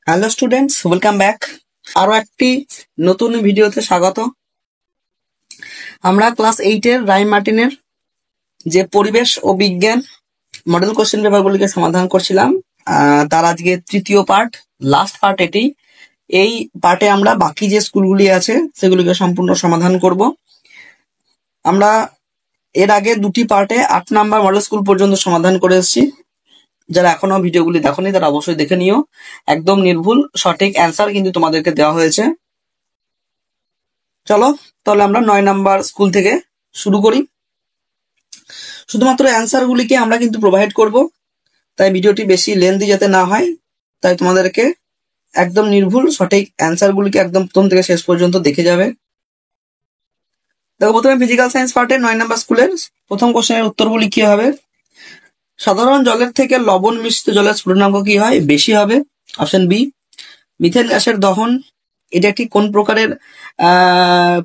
Hello students, welcome back. আরো একটি নতুন ভিডিওতে স্বাগত। আমরা ক্লাস 8-এর রায় মার্টিনের যে পরিবেশ ও বিজ্ঞান মডেল কোশ্চেন পেপারগুলিকে সমাধান করছিলাম, তার আজকে তৃতীয় পার্ট, লাস্ট পার্ট এটি। এই পার্টে আমরা বাকি যে স্কুলগুলি আছে সেগুলিকে সম্পূর্ণ সমাধান করব। আমরা এর আগে দুটি পার্টে 8 নাম্বার মডেল স্কুল পর্যন্ত সমাধান করে এসেছি। যারা এখনো ভিডিওগুলি দেখোনি তারা অবশ্যই দেখে নিও। একদম নির্ভুল সঠিক অ্যান্সার কিন্তু তোমাদেরকে দেওয়া হয়েছে। চলো তাহলে আমরা 9 নাম্বার স্কুল থেকে শুরু করি। শুধুমাত্র অ্যান্সার গুলিকে আমরা কিন্তু প্রোভাইড করব, তাই ভিডিওটি বেশি লেন্দি যাতে না হয়, তাই তোমাদেরকে একদম নির্ভুল সঠিক অ্যান্সার গুলিকে একদম প্রথম থেকে শেষ পর্যন্ত দেখে যাবে। দেখো, প্রথমে ফিজিক্যাল সায়েন্স পার্টের 9 নাম্বার স্কুলের প্রথম কোশ্চেনের উত্তরগুলি কি হবে। সাধারণ জলের থেকে লবণ মিশ্রিত জলের স্ফুটনাঙ্ক কি হয়? বেশি হবে। Option B. মিথেন গ্যাসের দহন, এটা একটি কোন প্রকারের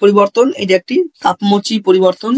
পরিবর্তন? এটা একটি তাপমোচী পরিবর্তন।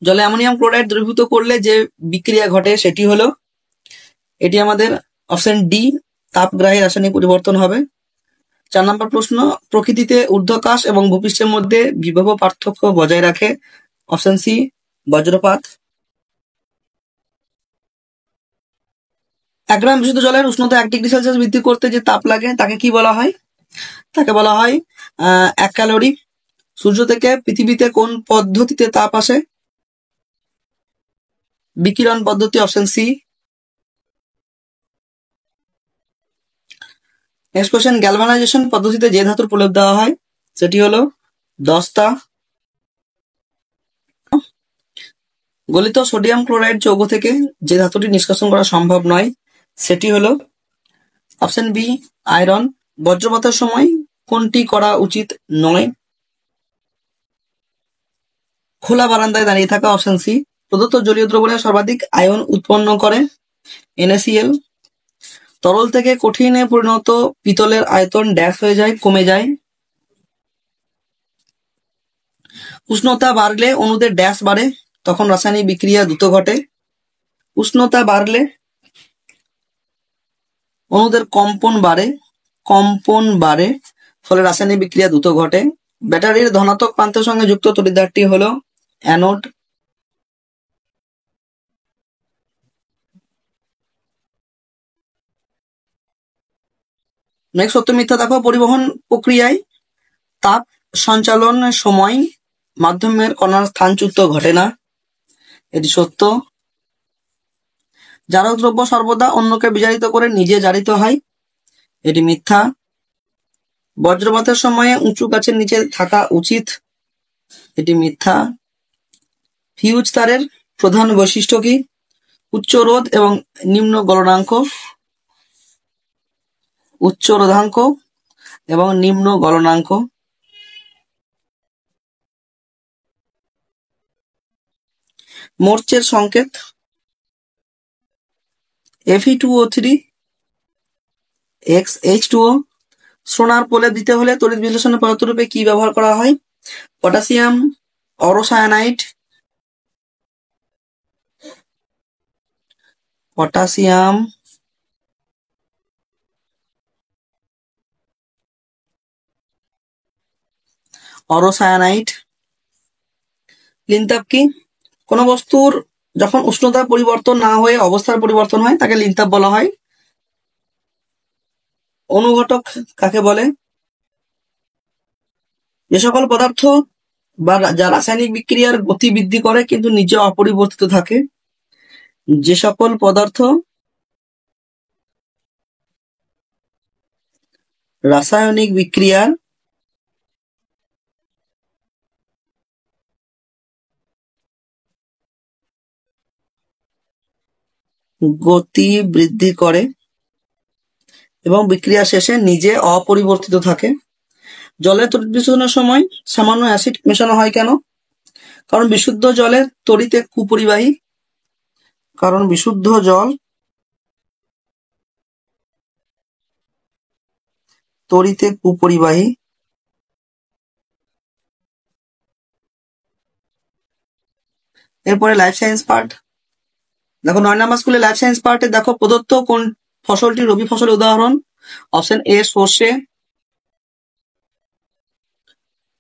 জলে অ্যামোনিয়াম ক্লোরাইড দ্রবীভূত করলে যে বিক্রিয়া ঘটে সেটি হলো, এটি আমাদের অপশন ডি, তাপগ্রাহী রাসায়নিক পরিবর্তন হবে। 4 নম্বর প্রশ্ন, প্রকৃতিতে ঊর্ধ্বাকাশ এবং ভূপৃষ্ঠের মধ্যে বিভব পার্থক্য বজায় রাখে? অপশন সি, বজ্রপাত। 1 গ্রাম বিশুদ্ধ জলের উষ্ণতা 1 ডিগ্রি সেলসিয়াস বৃদ্ধি করতে যে তাপ লাগে তাকে কি বলা হয়? তাকে বলা হয় 1 ক্যালোরি। সূর্য থেকে পৃথিবীতে কোন পদ্ধতিতে তাপ আসে? বিকিরণ পদ্ধতি, option C. Next question, galvanization পদ্ধতিতে যে ধাতুর প্রলেপ দেওয়া হয় সেটি হলো দস্তা। গলিত সোডিয়াম ক্লোরাইড যৌগ থেকে যে ধাতুটি নিষ্কাশন করা সম্ভব নয় সেটি হলো অপশন বি, আয়রন। বজ্রপাতের সময় কোনটি করা উচিত নয়? খোলা বারান্দায় দাঁড়িয়ে থাকা, অপশন সি। প্রদত্ত জলীয় দ্রবণে সর্বাধিক আয়ন উৎপন্ন করে NaCl। তরল থেকে কঠিনে পরিণত পিতলের আয়তন ড্যাশ হয়ে যায়, কমে যায়। উষ্ণতা বাড়লে অণুদের ড্যাশ বাড়ে, তখন রাসায়নিক বিক্রিয়া দ্রুত ঘটে। উষ্ণতা বাড়লে অণুদের কম্পন বাড়ে, ফলে রাসায়নিক বিক্রিয়া দ্রুত ঘটে। ব্যাটারির ধনাত্মক প্রান্তের সঙ্গে যুক্ত তড়িৎদ্বারটি হলো অ্যানোড। নেক্সট, সত্য মিথ্যা দেখো। পরিবহন প্রক্রিয়ায় তাপ সঞ্চালনের সময় মাধ্যমের কণার স্থানচ্যুত ঘটে না, এটি সত্য। জারক দ্রব্য সর্বদা অন্যকে বিজারিত করে নিজে জারিত হয়, এটি মিথ্যা। বজ্রপাতের সময়ে উঁচু গাছের নিচে থাকা উচিত, এটি মিথ্যা। ফিউজ তারের প্রধান বৈশিষ্ট্য কি? উচ্চ রোধ এবং নিম্ন গলনাঙ্ক। উচ্চ রোধাঙ্ক এবং নিম্ন গলনাঙ্ক। মোর্চের সংকেত Fe2O3 H2O। সোনার প্রলেপ দিতে হলে তড়িৎ বিশ্লেষণের পদার্থ রূপে কি ব্যবহার করা হয়? পটাশিয়াম অরোসায়ানাইড। পটাশিয়াম অরোসায়ানাইড। লিনতাপ কি? কোন বস্তুর যখন উষ্ণতা পরিবর্তন না হয়ে অবস্থার পরিবর্তন হয় তাকে লিনতাপ বলা হয়। অনুঘটক কাকে বলে? যে সকল পদার্থ বা যা রাসায়নিক বিক্রিয়ার গতি বৃদ্ধি করে কিন্তু নিজে অপরিবর্তিত থাকে। যে সকল পদার্থ রাসায়নিক বিক্রিয়ার গতি বৃদ্ধি করে এবং বিক্রিয়া শেষে নিজে অপরিবর্তিত থাকে। জলের তড়িৎ বিশ্লেষণের সময় সামান্য অ্যাসিড মেশানো হয় কেন? কারণ বিশুদ্ধ জলের তড়িতে কুপরিবাহী। কারণ বিশুদ্ধ জল তড়িতে কুপরিবাহী। এরপরে লাইফ সায়েন্স পার্ট দেখো। 9 নম্বর স্কুলে লাইফ সায়েন্স পার্টে দেখো, প্রদত্ত কোন ফসলটি রবি ফসলের উদাহরণ? অপশন এ সর্ষে।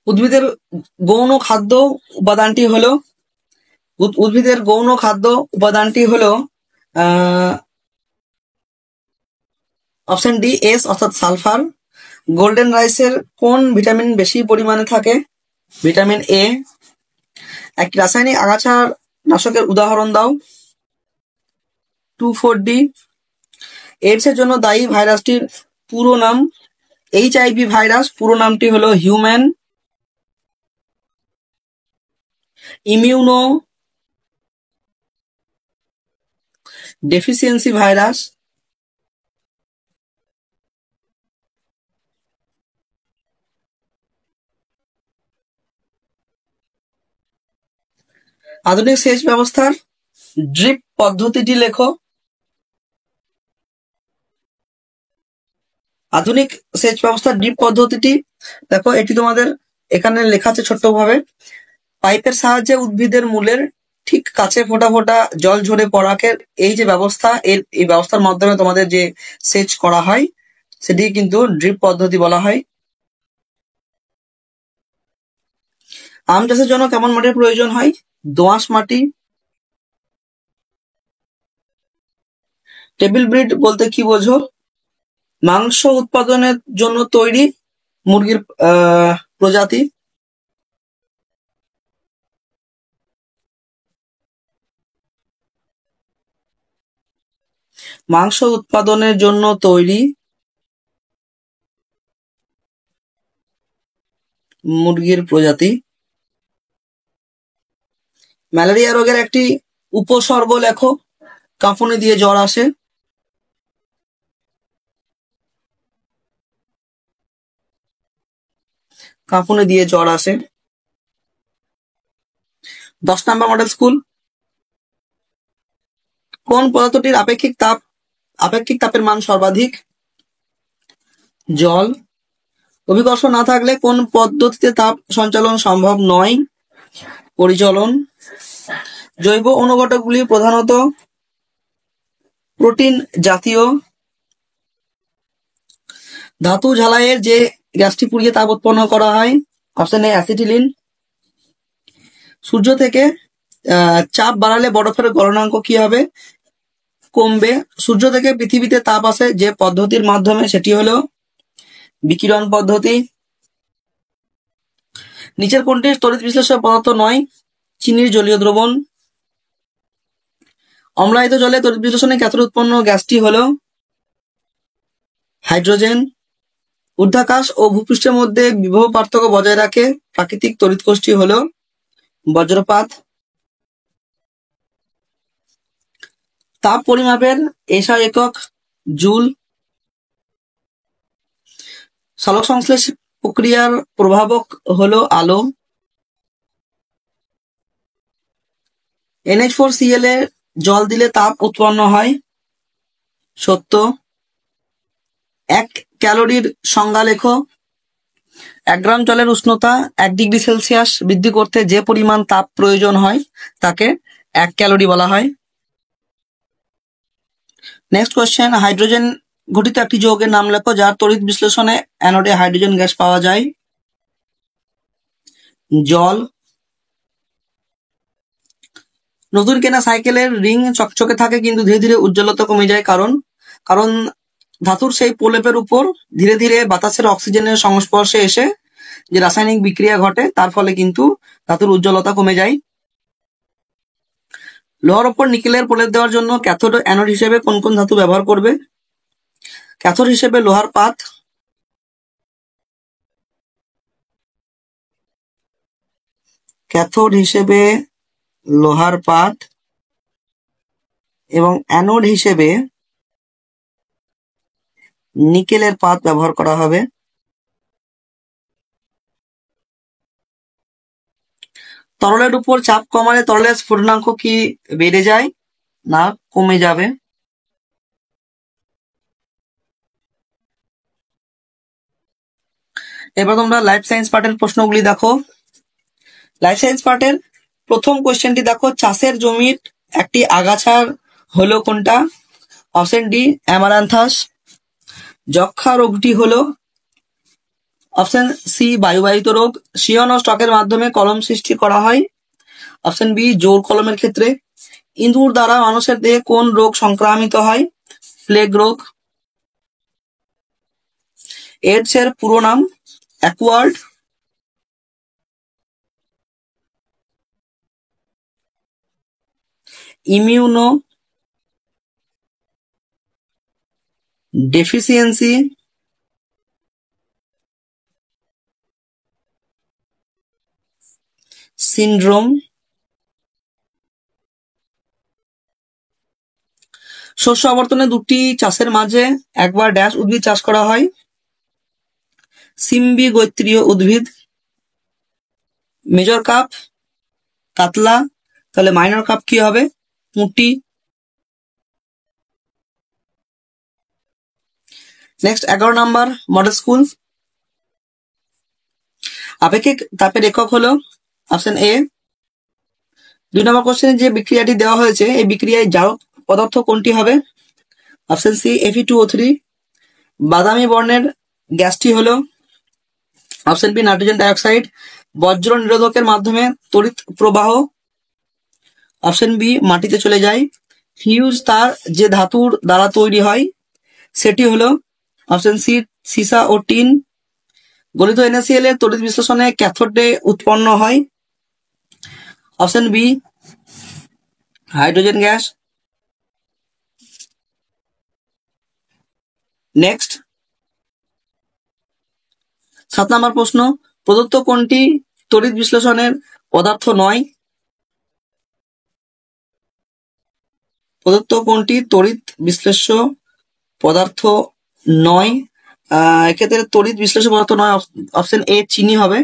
উদ্ভিদের গৌণ খাদ্য উপাদানটি হলো উদ্ভিদের গৌণ খাদ্য উপাদানটি হলো অপশন ডি এস অর্থাৎ সালফার। গোল্ডেন রাইসের কোন ভিটামিন বেশি পরিমাণে থাকে? Vitamin A. একটি রাসায়নিক আগাছা নাশকের উদাহরণ দাও। 2,4-D। এইডস এর জন্য দায়ী ভাইরাসটির পুরো নাম? HIV ভাইরাস পুরো নামটি হলো হিউম্যান ইমিউনো ডেফিসিয়েন্সি ভাইরাস। আধুনিক সেচ ব্যবস্থার ড্রিপ পদ্ধতিটি লেখো। আধুনিক সেচ ব্যবস্থার ড্রিপ পদ্ধতিটি দেখো, এটি তোমাদের এখানে লেখা আছে ছোট্টভাবে। পাইপের সাহায্যে উদ্ভিদের মূলের ঠিক কাছে ফোঁটা ফোঁটা জল ঝরে পড়াকে এই যে ব্যবস্থা, এই ব্যবস্থার মাধ্যমে তোমাদের যে সেচ করা হয় সেটি কিন্তু ড্রিপ পদ্ধতি বলা হয়। আম চাষের জন্য কেমন মাটির প্রয়োজন হয়? দোআঁশ মাটি। টেবিল ব্রিড বলতে কি বোঝো? মাংস উৎপাদনের জন্য তৈরি মুরগির প্রজাতি। মাংস উৎপাদনের জন্য তৈরি মুরগির প্রজাতি। ম্যালেরিয়া রোগের একটি উপসর্গ লেখো। কাঁপুনি দিয়ে জ্বর আসে। কাঁপুনি দিয়ে জ্বর আসে। 10 নম্বর মডেল স্কুল। কোন পদার্থটির আপেক্ষিক তাপের মান সর্বাধিক? জল। অভিকর্ষ না থাকলে কোন পদ্ধতিতে তাপ সঞ্চালন সম্ভব নয়? পরিচলন। জৈব অনুঘটকগুলি প্রধানত প্রোটিন জাতীয়। ধাতু ঝালাইয়ের যে গ্যাসটি পুড়িয়ে তাপ উৎপন্ন করা হয়? Option A acetylene. সূর্য থেকে চাপ বাড়ালে বরফের গলনাঙ্ক কি হবে? কমবে। সূর্য থেকে পৃথিবীতে তাপ আসে যে পদ্ধতির মাধ্যমে সেটি হলো বিকিরণ পদ্ধতি। নিচের কোনটি তড়িৎ বিশ্লেষ্য পদার্থ নয়? চিনির জলীয় দ্রবণ। অম্লায়িত জলে তড়িৎ বিশ্লেষণে ক্যাথোড উৎপন্ন গ্যাসটি হলো হাইড্রোজেন। ঊর্ধ্বাকাশ ও ভূপৃষ্ঠের মধ্যে বিভব পার্থক্য বজায় রাখে প্রাকৃতিক তড়িৎ কোষটি হলো বজ্রপাত। তাপ পরিমাপের এসআই একক জুল। সালোক সংশ্লেষ প্রক্রিয়ার প্রভাবক হলো আলো। NH4Cl এ জল দিলে তাপ উৎপন্ন হয়। সত্য। 1 ক্যালোরির সংজ্ঞা লেখো। 1 গ্রাম জলের উষ্ণতা 1 ডিগ্রি সেলসিয়াস বৃদ্ধি করতে যে পরিমাণ তাপ প্রয়োজন হয় তাকে 1 ক্যালোরি বলা হয়। নেক্সট কোয়েশ্চেন, হাইড্রোজেন ঘটিত একটি যৌগের নাম লেখো যার তড়িৎ বিশ্লেষণে অ্যানোডে হাইড্রোজেন গ্যাস পাওয়া যায়। জল। নতুন কেনা সাইকেলের রিং চকচকে থাকে কিন্তু ধীরে ধীরে উজ্জ্বলতা কমে যায় কারণ ধাতুর সেই প্রলেপের উপর ধীরে ধীরে বাতাসের অক্সিজেনের সংস্পর্শে এসে যে রাসায়নিক বিক্রিয়া ঘটে তার ফলে কিন্তু ধাতুর উজ্জ্বলতা কমে যায়। লোহার উপর নিকেলের প্রলেপ দেওয়ার জন্য ক্যাথোড ও অ্যানোড হিসেবে কোন কোন ধাতু ব্যবহার করবে? ক্যাথোড হিসেবে লোহার পাত। ক্যাথোড হিসেবে লোহার পাত এবং অ্যানোড হিসেবে নিকেলের পাত ব্যবহার করা হবে। তরলের উপর চাপ কমালে তরলের স্ফুটনাঙ্ক কি বেড়ে যায়? না, কমে যাবে। এবার তোমরা লাইফ সায়েন্স পার্টের প্রশ্নগুলি দেখো। লাইফ সায়েন্স পার্টের প্রথম কোয়েশ্চেনটি দেখো, চাষের জমির একটি আগাছার হলো কোনটা? Option D amaranthus. যক্ষা রোগটি হলো অপশন সি বায়ুবাহিত রোগ। শিয়ন ও স্টকের মাধ্যমে কলম সৃষ্টি করা হয়। অপশন বি জোর কলমের ক্ষেত্রে। ইঁদুর দ্বারা মানুষের দেহে কোন রোগ সংক্রামিত হয়? প্লেগ রোগ। এইডস এর পুরো নাম? Acquired immuno deficiency syndrome. শস্য আবর্তনে দুটি চাষের মাঝে একবার ড্যাশ উদ্ভিদ চাষ করা হয়? সিম্বি গোত্রীয় উদ্ভিদ। মেজর কাপ কাতলা, তাহলে মাইনর কাপ কি হবে? পুঁটি। Next 11 number model school. আপেক্ষিক তাপের একক হলো অপশন এ। 2 নম্বর কোশ্চেনে যে বিক্রিয়াটি দেওয়া হয়েছে এই বিক্রিয়ায় জারক পদার্থ কোনটি হবে? Option C Fe2O3। বাদামি বর্ণের গ্যাসটি হলো অপশন বি নাইট্রোজেন ডাইঅক্সাইড। বজ্র নিরোধকের মাধ্যমে তড়িৎ প্রবাহ অপশন বি মাটিতে চলে যায়। ফিউজ তার যে ধাতুর দ্বারা তৈরি হয় সেটি হলো অপশন সি সীসা ও টিন। গলিত NaCl এর তড়িৎ বিশ্লেষণে ক্যাথোডে উৎপন্ন হয় option B hydrogen gas. Next 7 নম্বর প্রশ্ন, প্রদত্ত কোনটি তড়িৎ বিশ্লেষণের পদার্থ নয়? প্রদত্ত কোনটি তড়িৎ বিশ্লেষ্য পদার্থ নয়? এক্ষেত্রে তড়িৎ বিশ্লেষ্য পদার্থ নয় অপশন এ চিনি হবে।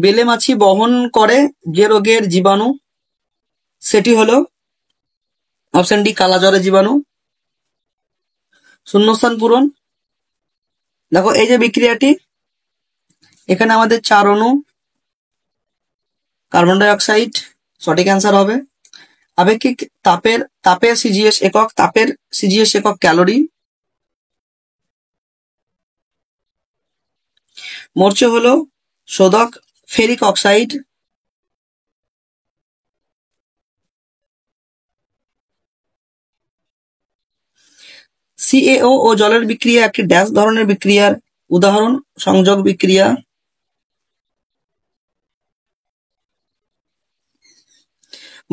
বেলে মাছি বহন করে যে রোগের জীবাণু সেটি হলো অপশন ডি কালাজ্বরের জীবাণু। শূন্যস্থান পূরণ। দেখো এই যে বিক্রিয়াটি, এখানে আমাদের 4 অণু, কার্বন ডাই অক্সাইড সঠিক অ্যান্সার হবে। আপেক্ষিক তাপের সিজিএস একক ক্যালোরি। মরচ হলো শোধক ফেরিক অক্সাইড। CaO ও জলের বিক্রিয়া একটি ড্যাশ ধরনের বিক্রিয়ার উদাহরণ? সংযোগ বিক্রিয়া।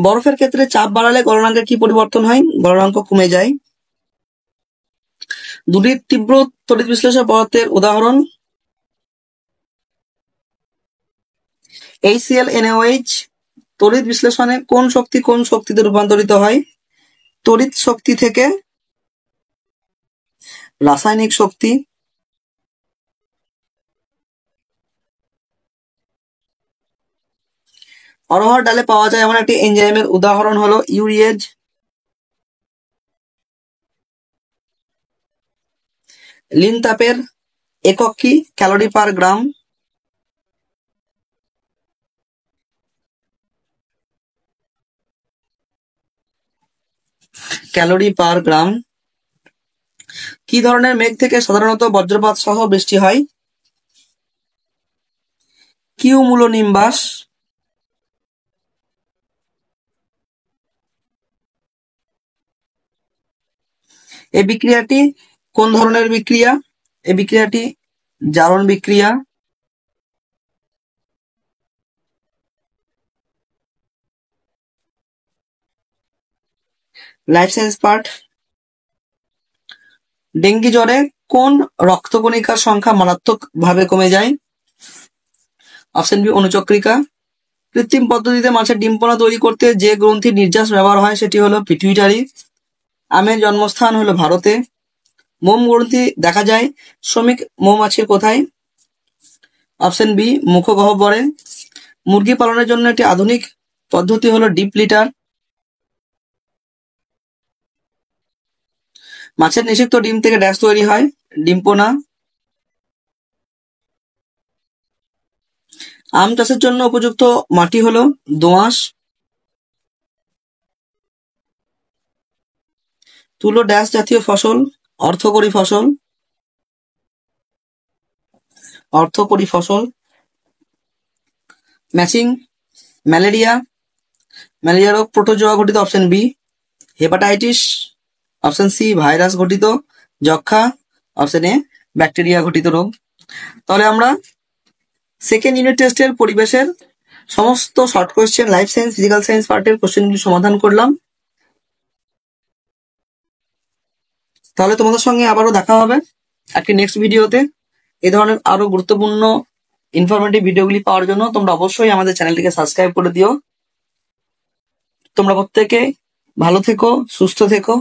বরফের ক্ষেত্রে চাপ বাড়ালে গলনাঙ্কের কি পরিবর্তন হয়? গলনাঙ্ক কমে যায়। দুটি তীব্র তড়িৎ বিশ্লেষণ পদার্থের উদাহরণ? HCl NaOH। তড়িৎ বিশ্লেষণে কোন শক্তিতে রূপান্তরিত হয়? তড়িৎ শক্তি থেকে রাসায়নিক শক্তি। অরহর ডালে পাওয়া যায় এমন একটি এনজাইমের উদাহরণ হলো ইউরিয়েজ। লিন তাপের একক কি? ক্যালোরি পার গ্রাম। ক্যালোরি পার গ্রাম। কি ধরনের মেঘ থেকে সাধারণত বজ্রপাত সহ বৃষ্টি হয়? কিউমুলোনিম্বাস। এই বিক্রিয়াটি কোন ধরনের বিক্রিয়া? এই বিক্রিয়াটি জারণ বিক্রিয়া। Life science part. ডেঙ্গি জ্বরে কোন রক্তকণিকার সংখ্যা মারাত্মকভাবে কমে যায়? অপশন বি অনুচক্রিকা। কৃত্রিম পদ্ধতিতে মাছের ডিমপোনা তৈরি করতে যে গ্রন্থির নির্যাস ব্যবহার হয় সেটি হলো পিটুইটারি। আমের জন্মস্থান হলো ভারতে। মোম গ্রন্থি দেখা যায় শ্রমিক মৌমাছির কোথায়? অপশন বি মুখগহ্বরে। মুরগি পালনের জন্য একটি আধুনিক পদ্ধতি হলো ডিপ লিটার। মাছের নিষিক্ত ডিম থেকে ড্যাশ তৈরি হয়? ডিমপোনা। আম চাষের জন্য উপযুক্ত মাটি হলো দোআঁশ। তুলো ড্যাশ জাতীয় ফসল? অর্থকরী ফসল। অর্থকরী ফসল, ম্যাচিং, ম্যালেরিয়া, ম্যালেরিয়া রোগ প্রোটোজোয়া ঘটিত option B, hepatitis option C, virus ঘটিত, যক্ষা অপশন এ, ব্যাকটেরিয়া ঘটিত রোগ। তাহলে আমরা সেকেন্ড ইউনিট টেস্টের পরিবেশের সমস্ত short question, life science, physical science পার্টের কোশ্চেনগুলি সমাধান করলাম। তাহলে তোমাদের সঙ্গে আবারও দেখা হবে একটি নেক্সট ভিডিওতে। এই ধরনের আরো গুরুত্বপূর্ণ ইনফরমেটিভ ভিডিওগুলি পাওয়ার জন্য তোমরা অবশ্যই আমাদের চ্যানেলটিকে সাবস্ক্রাইব করে দিও। তোমরা প্রত্যেকে ভালো থেকো, সুস্থ থেকো।